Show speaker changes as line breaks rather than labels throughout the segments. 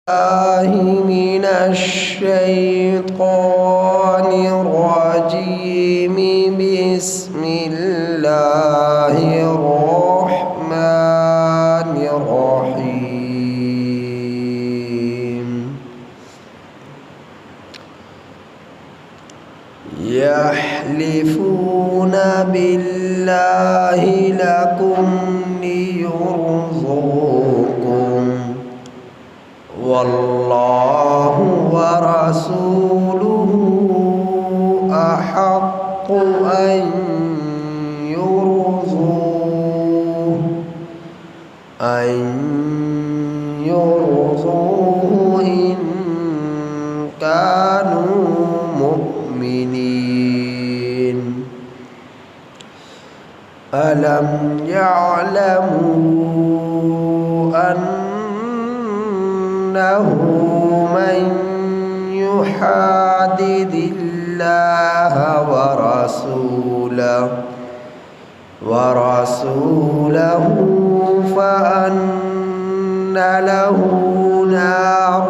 من الشيطان الرجيم. بسم الله الرحمن الرحيم. يحلفون بالله لكم ليرضوكم والله ورسوله أحق أن يرضوه إن كانوا مؤمنين. ألم يعلموا أنه من يحادد الله ورسوله فأن له نار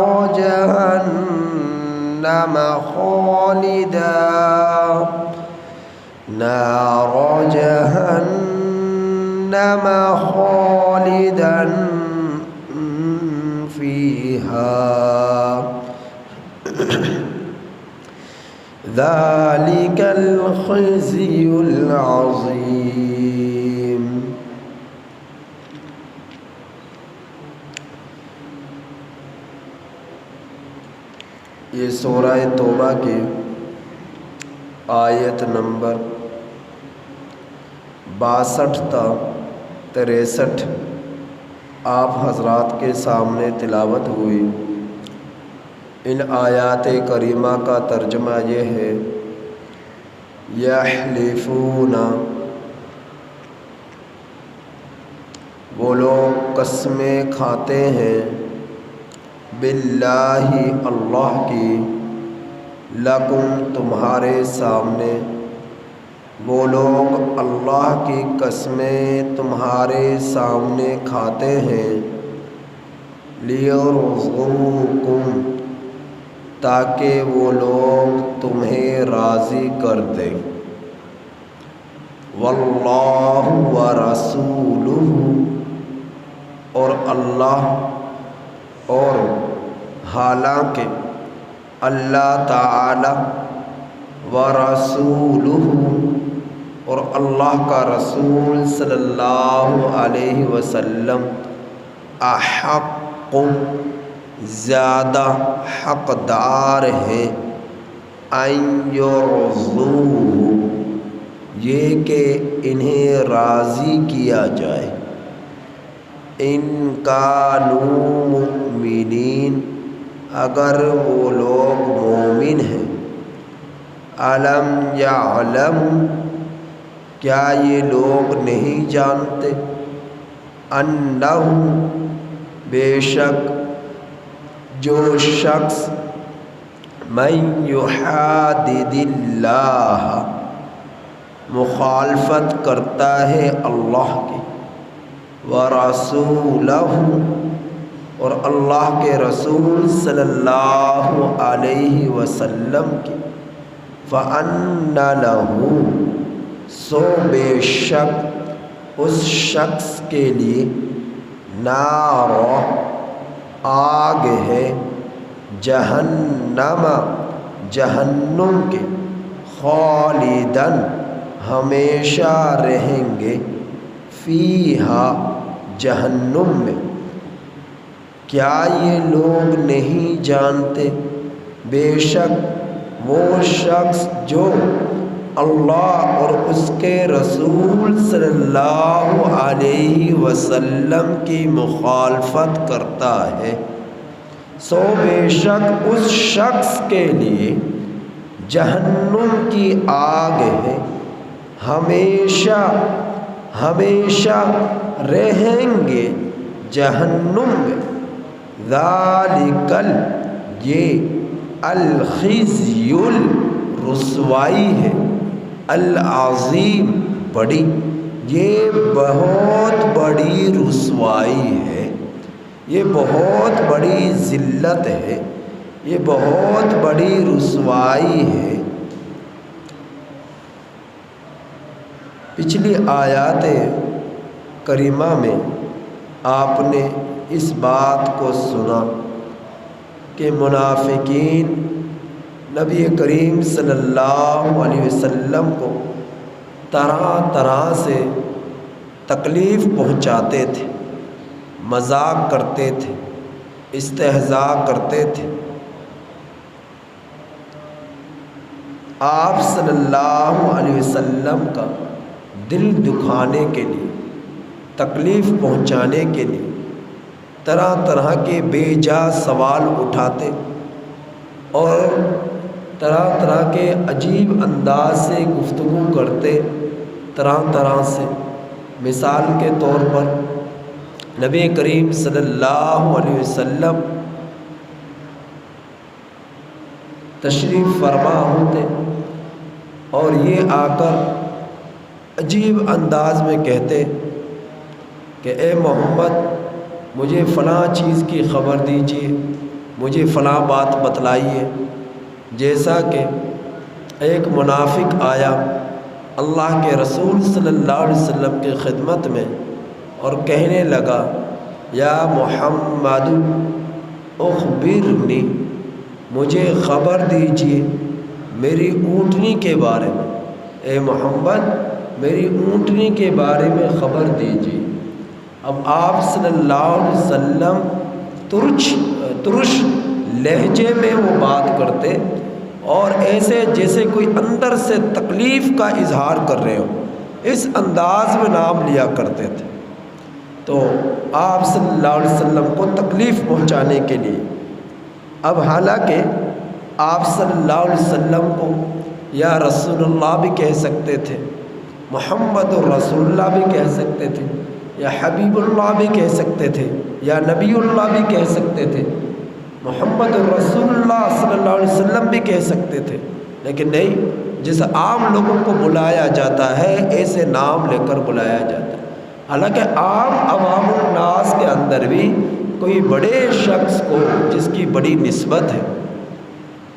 جهنم خالدا فيها ذلك الخزي العظيم. یہ سورہ توبہ کی آیت نمبر 62 تا 63 آپ حضرات کے سامنے تلاوت ہوئی. ان آیات کریمہ کا ترجمہ یہ ہے: یحلفون، وہ لوگ قسمیں کھاتے ہیں، باللہ، اللہ کی، لکم، تمہارے سامنے. وہ لوگ اللہ کی قسمیں تمہارے سامنے کھاتے ہیں، لیرضوکم، تاکہ وہ لوگ تمہیں راضی کر دیں. واللہ ورسولہ، اور اللہ، اور حالانکہ اللہ تعالی، ورسولہ، اور اللہ کا رسول صلی اللہ علیہ وسلم، احق، زیادہ حقدار ہے، ان یرضوہ، یہ کہ انہیں راضی کیا جائے، ان کانوا مؤمنین، اگر وہ لوگ مومن ہیں. الم یعلموا، کیا یہ لوگ نہیں جانتے، انہ، بے شک جو شخص، من یحادد اللہ، مخالفت کرتا ہے اللہ کی، ورسولہ، اور اللہ کے رسول صلی اللہ علیہ وسلم کی، فَأَنَّ لَهُ، سو بے شک اس شخص کے لیے، نار، آگ ہے، جہنم، جہنم کے، خالداً، ہمیشہ رہیں گے، فیہا، جہنم میں. کیا یہ لوگ نہیں جانتے، بے شک وہ شخص جو اللہ اور اس کے رسول صلی اللہ علیہ وسلم کی مخالفت کرتا ہے، سو بے شک اس شخص کے لیے جہنم کی آگ ہے، ہمیشہ ہمیشہ رہیں گے جہنم میں. ذالک، یہ الخزی، رسوائی ہے، العظیم، بڑی، یہ بہت بڑی رسوائی ہے. یہ بہت بڑی ذلت ہے، یہ بہت بڑی رسوائی ہے۔ پچھلی آیات کریمہ میں آپ نے اس بات کو سنا کہ منافقین نبی کریم صلی اللہ علیہ وسلم کو طرح طرح سے تکلیف پہنچاتے تھے، مذاق کرتے تھے، استہزاء کرتے تھے۔ آپ صلی اللہ علیہ وسلم کا دل دکھانے کے لیے، تکلیف پہنچانے کے لیے طرح طرح کے بے جا سوال اٹھاتے اور طرح طرح کے عجیب انداز سے گفتگو کرتے، طرح طرح سے۔ مثال کے طور پر نبی کریم صلی اللہ علیہ وسلم تشریف فرما ہوتے اور یہ آ کر عجیب انداز میں کہتے کہ اے محمد، مجھے فلاں چیز کی خبر دیجیے، مجھے فلاں بات بتلائیے۔ جیسا کہ ایک منافق آیا اللہ کے رسول صلی اللہ علیہ وسلم کی خدمت میں اور کہنے لگا، یا محمد اخبرنی، مجھے خبر دیجیے میری اونٹنی کے بارے میں، اے محمد میری اونٹنی کے بارے میں خبر دیجیے۔ اب آپ صلی اللہ علیہ وسلم ترش لہجے میں وہ بات کرتے اور ایسے جیسے کوئی اندر سے تکلیف کا اظہار کر رہے ہو، اس انداز میں نام لیا کرتے تھے۔ تو آپ صلی اللہ علیہ وسلم کو تکلیف پہنچانے کے لیے، اب حالانکہ آپ صلی اللہ علیہ وسلم کو یا رسول اللہ بھی کہہ سکتے تھے، محمد الرسول اللہ بھی کہہ سکتے تھے، یا حبیب اللہ بھی کہہ سکتے تھے، یا نبی اللہ بھی کہہ سکتے تھے، محمد الرسول اللہ صلی اللہ علیہ وسلم بھی کہہ سکتے تھے، لیکن نہیں، جس عام لوگوں کو بلایا جاتا ہے ایسے نام لے کر بلایا جاتا ہے۔ حالانکہ عام عوام الناس کے اندر بھی کوئی بڑے شخص کو جس کی بڑی نسبت ہے،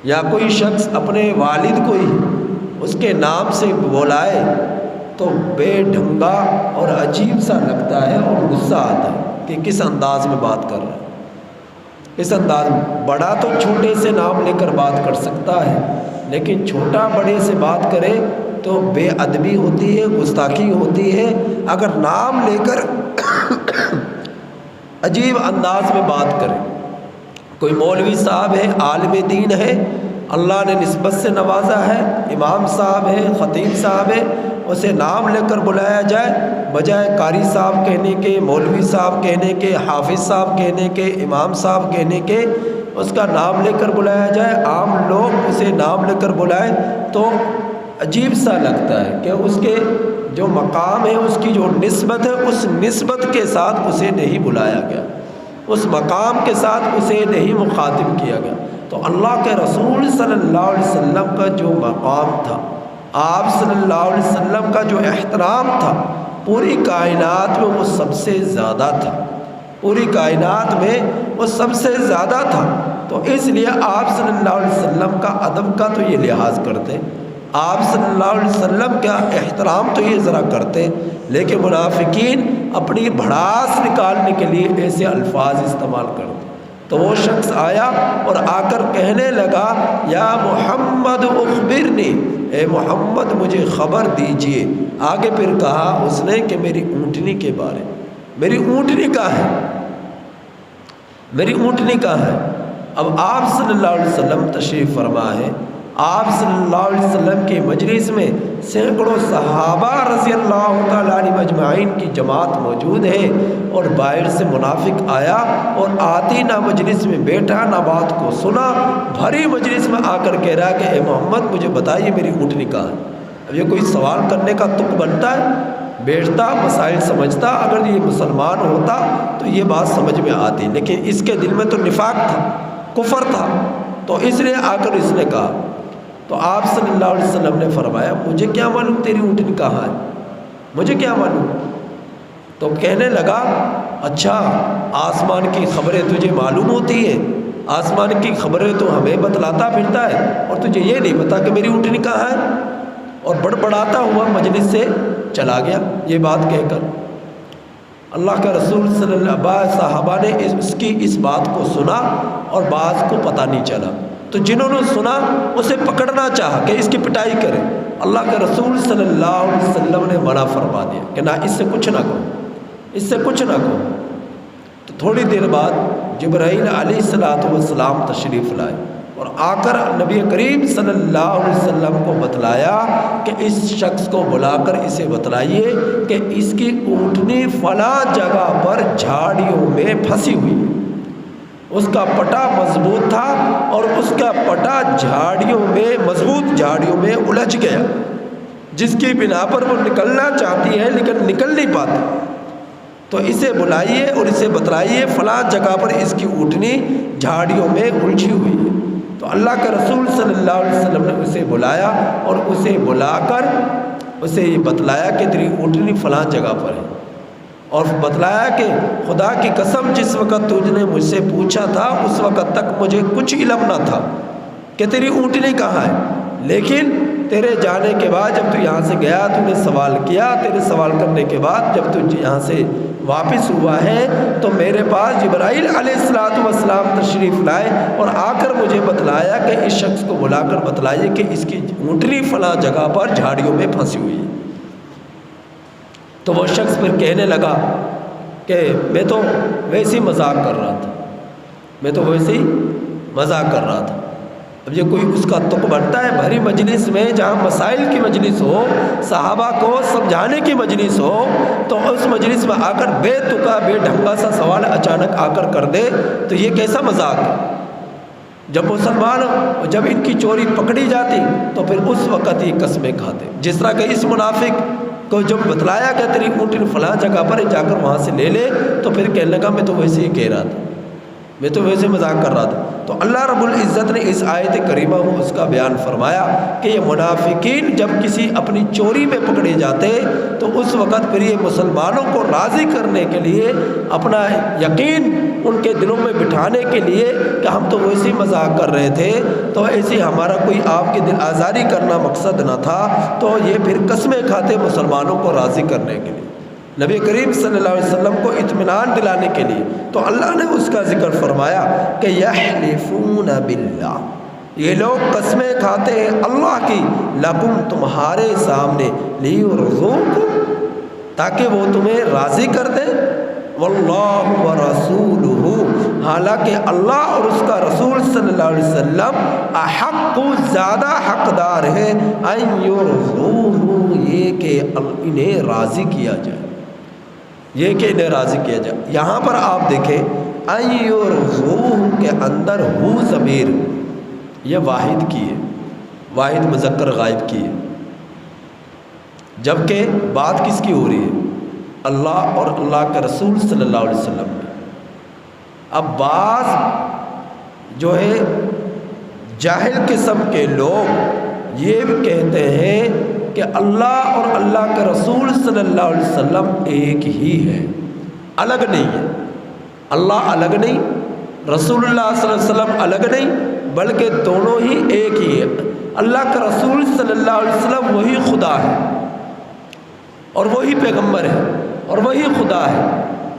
یا کوئی شخص اپنے والد کو ہی اس کے نام سے بلائے تو بے ڈھنگا اور عجیب سا لگتا ہے اور غصہ آتا ہے کہ کس انداز میں بات کر رہا ہے۔ اس انداز میں بڑا تو چھوٹے سے نام لے کر بات کر سکتا ہے، لیکن چھوٹا بڑے سے بات کرے تو بے ادبی ہوتی ہے، گستاخی ہوتی ہے۔ اگر نام لے کر عجیب انداز میں بات کرے، کوئی مولوی صاحب ہے، عالم دین ہے، اللہ نے نسبت سے نوازا ہے، امام صاحب ہے، خطیب صاحب ہے، اسے نام لے کر بلایا جائے، بجائے قاری صاحب کہنے کے، مولوی صاحب کہنے کے، حافظ صاحب کہنے کے، امام صاحب کہنے کے، اس کا نام لے کر بلایا جائے، عام لوگ اسے نام لے کر بلائیں تو عجیب سا لگتا ہے کہ اس کے جو مقام ہے، اس کی جو نسبت ہے، اس نسبت کے ساتھ اسے نہیں بلایا گیا، اس مقام کے ساتھ اسے نہیں مخاطب کیا گیا۔ تو اللہ کے رسول صلی اللہ علیہ وسلم کا جو مقام تھا، آپ صلی اللہ علیہ وسلم کا جو احترام تھا، پوری کائنات میں وہ سب سے زیادہ تھا، پوری کائنات میں وہ سب سے زیادہ تھا۔ تو اس لیے آپ صلی اللہ علیہ وسلم کا ادب کا تو یہ لحاظ کرتے، آپ صلی اللہ علیہ وسلم کا احترام تو یہ ذرا کرتے، لیکن منافقین اپنی بھڑاس نکالنے کے لیے ایسے الفاظ استعمال کرتے۔ تو وہ شخص آیا اور آ کر کہنے لگا، یا محمد اخبرنی، اے محمد مجھے خبر دیجئے۔ آگے پھر کہا اس نے کہ میری اونٹنی کے بارے، میری اونٹنی کہاں ہے، میری اونٹنی کہاں ہے۔ اب آپ صلی اللہ علیہ وسلم تشریف فرما ہے، آپ صلی اللہ علیہ وسلم کے مجلس میں سینکڑوں صحابہ رضی اللہ تعالیٰ عنہ مجمعین کی جماعت موجود ہے، اور باہر سے منافق آیا اور آتی نہ مجلس میں بیٹھا نہ بات کو سنا، بھری مجلس میں آ کر کہہ رہا کہ اے محمد مجھے بتائیے میری اونٹنی کہاں ہے۔ اب یہ کوئی سوال کرنے کا تک بنتا ہے؟ بیٹھتا، مسائل سمجھتا، اگر یہ مسلمان ہوتا تو یہ بات سمجھ میں آتی، لیکن اس کے دل میں تو نفاق تھا، کفر تھا، تو اس لیے آ کر اس نے کہا۔ تو آپ صلی اللہ علیہ وسلم نے فرمایا، مجھے کیا معلوم تیری اونٹنی کہاں ہے، مجھے کیا معلوم۔ تو تو کہنے لگا اچھا آسمان کی خبریں تجھے معلوم ہوتی ہیں، آسمان کی خبریں تو ہمیں بتلاتا پھرتا ہے اور تجھے یہ نہیں پتا کہ میری اونٹنی کہاں ہے، اور بڑبڑاتا ہوا مجلس سے چلا گیا یہ بات کہہ کر۔ اللہ کا رسول صلی اللہ علیہ وسلم صحابہ نے اس کی اس بات کو سنا اور بعض کو پتہ نہیں چلا، تو جنہوں نے سنا اسے پکڑنا چاہا کہ اس کی پٹائی کرے، اللہ کے رسول صلی اللہ علیہ وسلم نے منع فرما دیا کہ نہ اس سے کچھ نہ کہو، اس سے کچھ نہ کہو۔ تو تھوڑی دیر بعد جبرائیل علیہ السلام تشریف لائے اور آ کر نبی کریم صلی اللہ علیہ وسلم کو بتلایا کہ اس شخص کو بلا کر اسے بتلائیے کہ اس کی اونٹنی فلاں جگہ پر جھاڑیوں میں پھنسی ہوئی ہے، اس کا پٹا مضبوط تھا اور اس کا پٹا جھاڑیوں میں مضبوط جھاڑیوں میں الجھ گیا، جس کی بنا پر وہ نکلنا چاہتی ہے لیکن نکل نہیں پاتی، تو اسے بلائیے اور اسے بتلائیے فلاں جگہ پر اس کی اونٹنی جھاڑیوں میں الجھی ہوئی ہے۔ تو اللہ کے رسول صلی اللہ علیہ وسلم نے اسے بلایا اور اسے بلا کر اسے یہ بتلایا کہ تیری اونٹنی فلاں جگہ پر ہے، اور بتلایا کہ خدا کی قسم جس وقت تجھ نے مجھ سے پوچھا تھا اس وقت تک مجھے کچھ علم نہ تھا کہ تیری اونٹنی کہاں ہے، لیکن تیرے جانے کے بعد جب تو یہاں سے گیا تو نے سوال کیا، تیرے سوال کرنے کے بعد جب تو یہاں سے واپس ہوا ہے تو میرے پاس جبرائیل علیہ السلام تشریف لائے اور آ کر مجھے بتلایا کہ اس شخص کو بلا کر بتلائیے کہ اس کی اونٹنی فلاں جگہ پر جھاڑیوں میں پھنسی ہوئی ہے۔ تو وہ شخص پھر کہنے لگا کہ میں تو ویسے ہی مذاق کر رہا تھا، میں تو ویسے ہی مذاق کر رہا تھا۔ اب یہ کوئی اس کا تک بنتا ہے بھری مجلس میں جہاں مسائل کی مجلس ہو، صحابہ کو سمجھانے کی مجلس ہو، تو اس مجلس میں آ کر بے تکا بے ڈھنگا سا سوال اچانک آ کر دے تو یہ کیسا مذاق ہے؟ جب مسلمان جب ان کی چوری پکڑی جاتی تو پھر اس وقت یہ قسمیں کھاتے، جس طرح کہ اس منافق کو جب بتلایا کہ تیری اونٹنی فلاں جگہ پر جا کر وہاں سے لے لے تو پھر کہنے لگا میں تو ویسے ہی کہہ رہا تھا، میں تو ویسے مذاق کر رہا تھا۔ تو اللہ رب العزت نے اس آیت کریمہ میں اس کا بیان فرمایا کہ یہ منافقین جب کسی اپنی چوری میں پکڑے جاتے تو اس وقت پھر یہ مسلمانوں کو راضی کرنے کے لیے اپنا یقین ان کے دلوں میں بٹھانے کے لیے کہ ہم تو ویسے ہی مذاق کر رہے تھے، تو ایسے ہمارا کوئی آپ کے دل آزاری کرنا مقصد نہ تھا، تو یہ پھر قسمیں کھاتے مسلمانوں کو راضی کرنے کے لیے، نبی کریم صلی اللہ علیہ وسلم کو اطمینان دلانے کے لیے۔ تو اللہ نے اس کا ذکر فرمایا کہ یحلفون باللہ، یہ لوگ قسمیں کھاتے ہیں اللہ کی، لکم تمہارے سامنے، لیرضوکم تاکہ وہ تمہیں راضی کر دیں، واللہ ورسولہ حالانکہ اللہ اور اس کا رسول صلی اللہ علیہ وسلم احق زیادہ حقدار ہے ان یرضوہ یہ کہ انہیں راضی کیا جائے، یہ کہ انہیں راضی کیا جائے۔ یہاں پر آپ دیکھیں ان یرضوہ کے اندر ہو ضمیر یہ واحد کی ہے، واحد مذکر غائب کی ہے، جبکہ بات کس کی ہو رہی ہے؟ اللہ اور اللہ کے رسول صلی اللہ علیہ وسلم نے۔ اب بعض جو ہے جاہل قسم کے لوگ یہ بھی کہتے ہیں کہ اللہ اور اللہ کے رسول صلی اللہ علیہ وسلم ایک ہی ہے، الگ نہیں ہے، اللہ الگ نہیں، رسول اللہ صلی اللہ علیہ وسلم الگ نہیں، بلکہ دونوں ہی ایک ہی ہے۔ اللہ کا رسول صلی اللہ علیہ وسلم وہی خدا ہے اور وہی پیغمبر ہے اور وہی خدا ہے،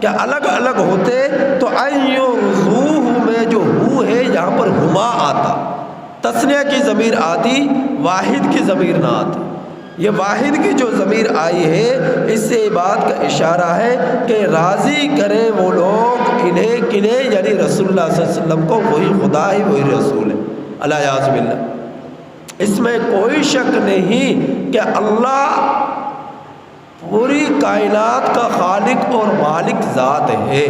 کیا الگ الگ ہوتے تو ایرضوہ میں جو ہو ہے یہاں پر ہما آتا، تثنیہ کی ضمیر آتی، واحد کی ضمیر نہ آتی۔ یہ واحد کی جو ضمیر آئی ہے اس سے بات کا اشارہ ہے کہ راضی کریں وہ لوگ انہیں کنہیں، یعنی رسول اللہ صلی اللہ علیہ وسلم کو، وہی خدا ہے وہی رسول ہے، الیاذ باللہ۔ اس میں کوئی شک نہیں کہ اللہ پوری کائنات کا خالق اور مالک ذات ہے،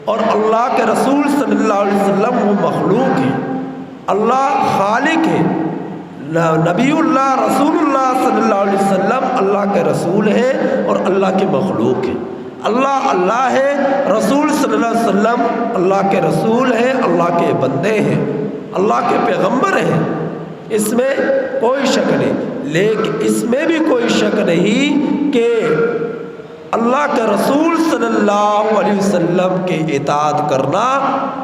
اور اللہ کے رسول صلی اللہ علیہ وسلم وہ مخلوق ہے۔ اللہ خالق ہے، نبی اللہ رسول اللہ صلی اللہ علیہ وسلم اللہ کے رسول ہے اور اللہ کے مخلوق ہے۔ اللہ اللہ ہے، رسول صلی اللہ علیہ وسلم اللہ کے رسول ہے، اللہ کے بندے ہیں، اللہ کے پیغمبر ہیں، اس میں کوئی شک نہیں۔ لیکن اس میں بھی کوئی شک نہیں کہ اللہ کے رسول صلی اللہ علیہ وسلم کی اطاعت کرنا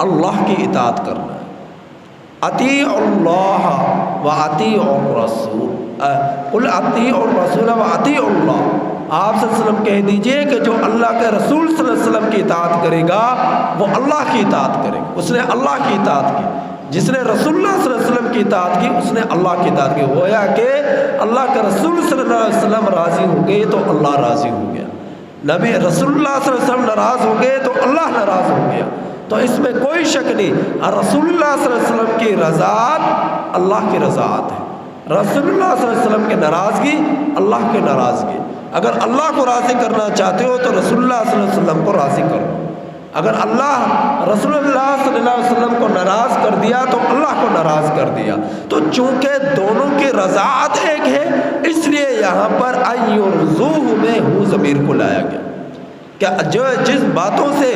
اللہ کی اطاعت کرنا ہے۔ اطیعوا اللہ و اطیعوا الرسول، قل اطیعوا الرسول و اطیعوا اللہ، آپ صلی اللہ علیہ وسلم کہہ دیجئے کہ جو اللہ کے رسول صلی اللہ علیہ وسلم کی اطاعت کرے گا وہ اللہ کی اطاعت کرے گا، اس نے اللہ کی اطاعت کی۔ جس نے رسول اللہ صلی اللہ علیہ وسلم کی اطاعت کی اس نے اللہ کی اطاعت کی۔ گویا کہ اللہ کے رسول صلی اللہ علیہ وسلم راضی ہو گئے تو اللہ راضی ہو گیا، نبی رسول اللہ صلی اللہ علیہ وسلم ناراض ہو گئے تو اللہ ناراض ہو گیا۔ تو اس میں کوئی شک نہیں، رسول اللہ صلی اللہ علیہ وسلم کی رضاعت اللہ کی رضاعت ہے، رسول اللہ صلی اللہ علیہ وسلم کی ناراضگی اللہ کی ناراضگی۔ اگر اللہ کو راضی کرنا چاہتے ہو تو رسول اللہ صلی اللہ علیہ وسلم کو راضی کرو، اگر اللہ رسول اللہ صلی اللہ علیہ وسلم کو ناراض کر دیا تو اللہ کو ناراض کر دیا۔ تو چونکہ دونوں کی رضاعت ایک ہے اس لیے یہاں پر ایرضوہ میں ہو ضمیر کو لایا گیا کہ جو جس باتوں سے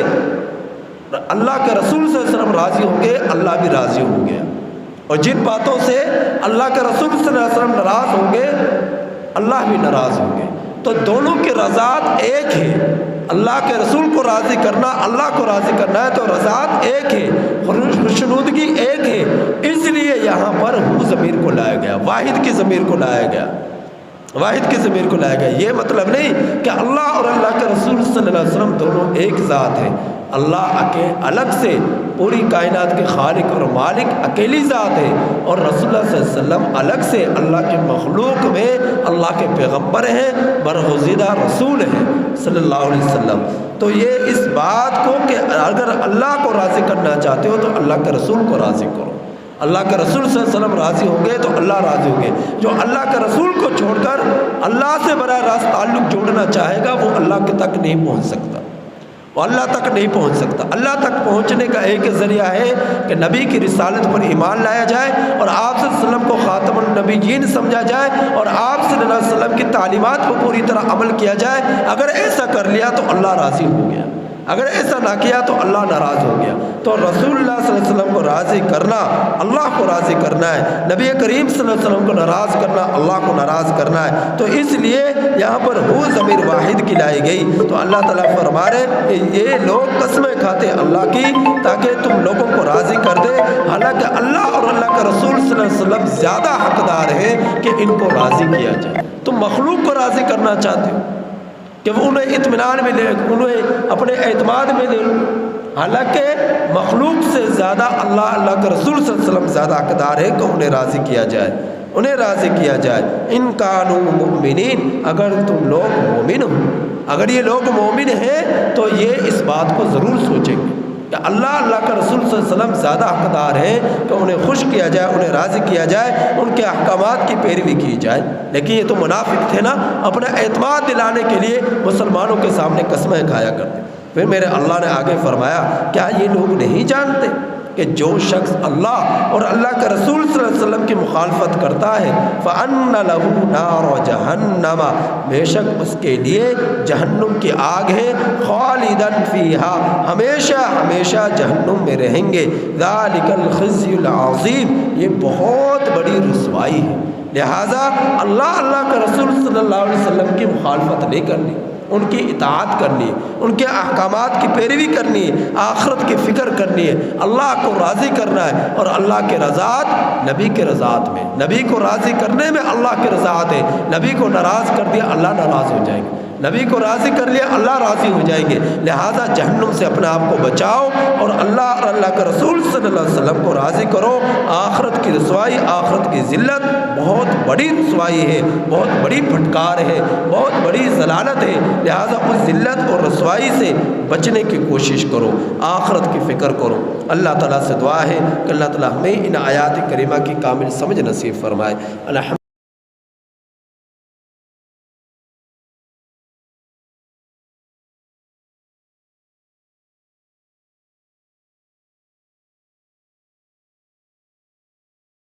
اللہ کے رسول صلی اللہ علیہ وسلم راضی ہوں گے اللہ بھی راضی ہو گیا، اور جن باتوں سے اللہ کے رسول صلی اللہ علیہ وسلم ناراض ہوں گے اللہ بھی ناراض ہوں گے۔ تو دونوں کی رضاعت ایک ہے، اللہ کے رسول کو راضی کرنا اللہ کو راضی کرنا ہے تو رضاعت ایک ہے، خوشنودگی ایک ہے، اس لیے یہاں پر ہو ضمیر کو لایا گیا، واحد کی ضمیر کو لایا گیا، واحد کی ضمیر کو لایا گیا۔ یہ مطلب نہیں کہ اللہ اور اللہ کے رسول صلی اللہ علیہ وسلم دونوں ایک ذات ہیں، اللہ الگ سے پوری کائنات کے خالق اور مالک اکیلی ذات ہے، اور رسول اللہ صلی اللہ علیہ وسلم الگ سے اللہ کے مخلوق میں اللہ کے پیغمبر ہیں، برگزیدہ رسول ہیں صلی اللہ علیہ وسلم۔ تو یہ اس بات کو کہ اگر اللہ کو راضی کرنا چاہتے ہو تو اللہ کے رسول کو راضی کرو، اللہ کے رسول صلی اللہ علیہ وسلم راضی ہوں گے تو اللہ راضی ہوں گے۔ جو اللہ کے رسول کو چھوڑ کر اللہ سے براہ راست تعلق جوڑنا چاہے گا وہ اللہ کے تک نہیں پہنچ سکتا، وہ اللہ تک نہیں پہنچ سکتا۔ اللہ تک پہنچنے کا ایک ذریعہ ہے کہ نبی کی رسالت پر ایمان لایا جائے اور آپ صلی اللہ علیہ وسلم کو خاتم النبیین سمجھا جائے اور آپ صلی اللہ علیہ وسلم کی تعلیمات پر پوری طرح عمل کیا جائے۔ اگر ایسا کر لیا تو اللہ راضی ہو گیا، اگر ایسا نہ کیا تو اللہ ناراض ہو گیا۔ تو رسول اللہ صلی اللہ علیہ وسلم کو راضی کرنا اللہ کو راضی کرنا ہے، نبی کریم صلی اللہ علیہ وسلم کو ناراض کرنا اللہ کو ناراض کرنا ہے۔ تو اس لیے یہاں پر ہو ضمیر واحد کی لائی گئی۔ تو اللہ تعالیٰ فرما رہے کہ یہ لوگ قسمیں کھاتے اللہ کی تاکہ تم لوگوں کو راضی کر دے، حالانکہ اللہ اور اللہ کا رسول صلی اللہ علیہ وسلم زیادہ حقدار ہے کہ ان کو راضی کیا جائے۔ تم مخلوق کو راضی کرنا چاہتے ہو کہ وہ انہیں اطمینان میں لے، انہیں اپنے اعتماد میں لے لو، حالانکہ مخلوق سے زیادہ اللہ کے رسول صلی اللہ علیہ وسلم زیادہ حقدار ہے کہ انہیں راضی کیا جائے، انہیں راضی کیا جائے۔ ان کانوا مؤمنین، اگر تم لوگ مومن ہو، اگر یہ لوگ مومن ہیں تو یہ اس بات کو ضرور سوچیں گے کہ اللہ کا رسول صلی اللہ علیہ وسلم زیادہ حقدار ہیں کہ انہیں خوش کیا جائے، انہیں راضی کیا جائے، ان کے احکامات کی پیروی کی جائے۔ لیکن یہ تو منافق تھے نا، اپنا اعتماد دلانے کے لیے مسلمانوں کے سامنے قسمیں کھایا کرتے۔ پھر میرے اللہ نے آگے فرمایا کیا یہ لوگ نہیں جانتے کہ جو شخص اللہ اور اللہ کے رسول صلی اللہ علیہ وسلم کی مخالفت کرتا ہے فَأَنَّ لَهُ نَارُ جَهَنَّمَ، بے شک اس کے لیے جہنم کی آگ ہے، خالداً فیہا، ہمیشہ ہمیشہ جہنم میں رہیں گے، ذَلِكَ الْخِزْيُ الْعَظِيمُ، یہ بہت بڑی رسوائی ہے۔ لہٰذا اللہ کے رسول صلی اللہ علیہ وسلم کی مخالفت نہیں کرنی، ان کی اطاعت کرنی ہے، ان کے احکامات کی پیروی کرنی ہے، آخرت کی فکر کرنی ہے، اللہ کو راضی کرنا ہے، اور اللہ کے رضاعت نبی کے رضاعت میں، نبی کو راضی کرنے میں اللہ کے رضاعت ہے۔ نبی کو ناراض کر دیا اللہ ناراض ہو جائیں گے، نبی کو راضی کر لیا اللہ راضی ہو جائیں گے۔ لہٰذا جہنم سے اپنے آپ کو بچاؤ اور اللہ اور اللہ کے رسول صلی اللہ علیہ وسلم کو راضی کرو۔ آخرت کی رسوائی، آخرت کی ذلت بہت بڑی رسوائی ہے، بہت بڑی پھٹکار ہے، بہت بڑی ضلالت ہے۔ لہٰذا اس ذلت اور رسوائی سے بچنے کی کوشش کرو، آخرت کی فکر کرو۔ اللہ تعالیٰ سے دعا ہے کہ اللہ تعالیٰ ہمیں ان آیات کریمہ کی کامل سمجھ نصیب فرمائے۔ الحمد